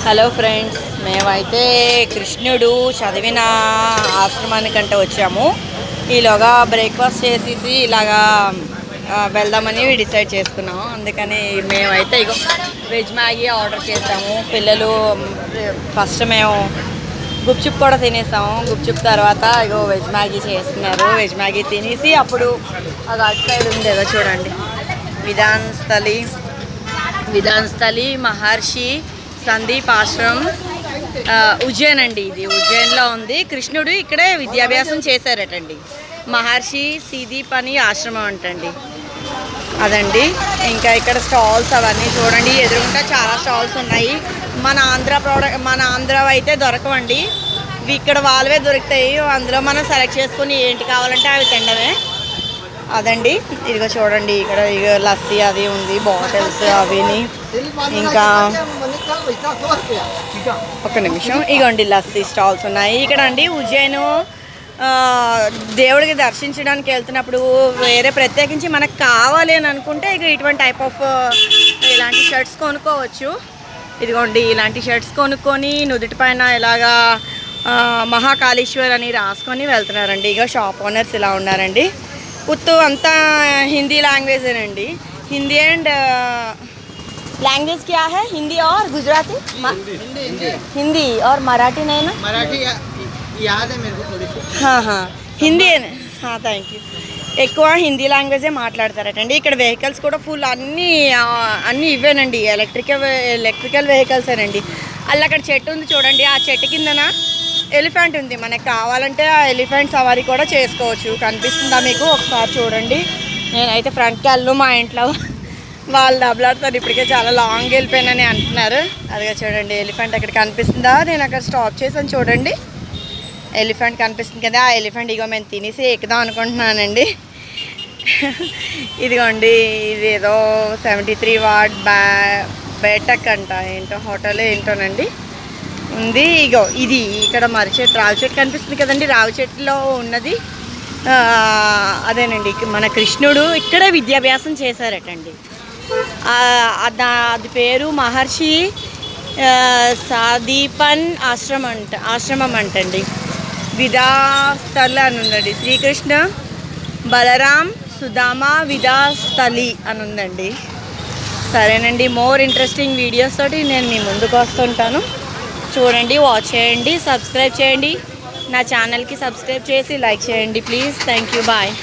Hello friends, మేమైతే కృష్ణుడు చదివిన ఆశ్రమానికంటే వచ్చాము. ఈలోగా బ్రేక్ఫాస్ట్ చేసేసి ఇలాగా వెళ్దామని డిసైడ్ చేసుకున్నాము. అందుకని మేమైతే ఇగో వెజ్ మ్యాగీ ఆర్డర్ చేసాము. పిల్లలు ఫస్ట్ మేము గుప్చుప్ కూడా తినేసాము. గుప్చుప్ తర్వాత ఇగో వెజ్ మ్యాగీ చేస్తున్నారు. వెజ్ మ్యాగీ తినేసి అప్పుడు అది అటు సైడ్ ఉంది ఏదో చూడండి, విధాన్ స్థలి మహర్షి సందీప్ ఆశ్రమం ఉజ్జయిన్ అండి. ఇది ఉజ్జయిన్లో ఉంది. కృష్ణుడు ఇక్కడే విద్యాభ్యాసం చేశారటండి. మహర్షి సందీప్ అని ఆశ్రమం అంటండి అదండి. ఇంకా ఇక్కడ స్టాల్స్ అవన్నీ చూడండి, ఎదురుగా చాలా స్టాల్స్ ఉన్నాయి. మన ఆంధ్ర అయితే దొరకవండి, ఇక్కడ వాళ్ళవే దొరుకుతాయి. అందులో మనం సెలెక్ట్ చేసుకుని ఏంటి కావాలంటే అవి తినడమే అదండి. ఇదిగో చూడండి, ఇక్కడ ఇక లస్సీ అది ఉంది, బాటిల్స్ అవిని. ఇంకా ఒక నిమిషం, ఇగోండి లస్సీ స్టాల్స్ ఉన్నాయి ఇక్కడ అండి. ఉజ్జయిన్ దేవుడికి దర్శించడానికి వెళ్తున్నప్పుడు వేరే ప్రత్యేకించి మనకు కావాలి అని అనుకుంటే ఇక ఇటువంటి టైప్ ఆఫ్ ఇలాంటి షర్ట్స్ కొనుక్కోవచ్చు. ఇదిగోండి ఇలాంటి షర్ట్స్ కొనుక్కొని నుదుటి పైన ఇలాగా మహాకాళేశ్వర్ అని రాసుకొని వెళ్తున్నారండి. ఇక షాప్ ఓనర్స్ ఇలా ఉన్నారండి. ఉత్తు అంతా హిందీ లాంగ్వేజేనండి. హిందీ అండ్ लैंग्वेज क्या है? हिंदी और गुजराती? हिंदी और मराठी नहीं ना? मराठी याद है मेरे को थोड़ी सी. हाँ हाँ हिंदी हाँ థ్యాంక్ యూ. ఎక్కువ హిందీ లాంగ్వేజే మాట్లాడతారటండి. ఇక్కడ వెహికల్స్ కూడా ఫుల్ అన్నీ ఇవేనండి, ఎలక్ట్రికల్ వెహికల్సేనండి. అలా అక్కడ చెట్టు ఉంది చూడండి, ఆ చెట్టు కిందన ఎలిఫెంట్ ఉంది. మనకు కావాలంటే ఆ ఎలిఫెంట్ సవారీ కూడా చేసుకోవచ్చు. కనిపిస్తుందా మీకు? ఒకసారి చూడండి. నేనైతే ఫ్రంట్కి వెళ్ళను, మా ఇంట్లో వాళ్ళు డబ్బులాడుతారు. ఇప్పటికే చాలా లాంగ్ వెళ్ళిపోయానని అంటున్నారు. అదిగా చూడండి ఎలిఫెంట్ అక్కడ కనిపిస్తుందా? నేను అక్కడ స్టాప్ చేసాను చూడండి, ఎలిఫెంట్ కనిపిస్తుంది కదా. ఆ ఎలిఫెంట్ ఇగో మేము తినేసి ఎక్కుదాం అనుకుంటున్నానండి. ఇదిగోండి ఇది ఏదో 73 వార్డ్ బేటక్ అంట, ఏంటో హోటల్ ఏంటోనండి ఉంది. ఇగో ఇది ఇక్కడ రావి చెట్టు కనిపిస్తుంది కదండి, రావి చెట్టులో ఉన్నది అదేనండి. మన కృష్ణుడు ఇక్కడే విద్యాభ్యాసం చేశారటండి. అది పేరు మహర్షి సందీపన్ ఆశ్రమం అంటండి. విద్యాస్థలి అని ఉందండి. శ్రీకృష్ణ బలరాం సుధామ విద్యాస్థలి అని ఉందండి. సరేనండి, మోర్ ఇంట్రెస్టింగ్ వీడియోస్ తోటి నేను మీ ముందుకు వస్తుంటాను. చూడండి, వాచ్ చేయండి, సబ్స్క్రైబ్ చేయండి. నా ఛానల్కి సబ్స్క్రైబ్ చేసి లైక్ చేయండి ప్లీజ్. Thank you, bye.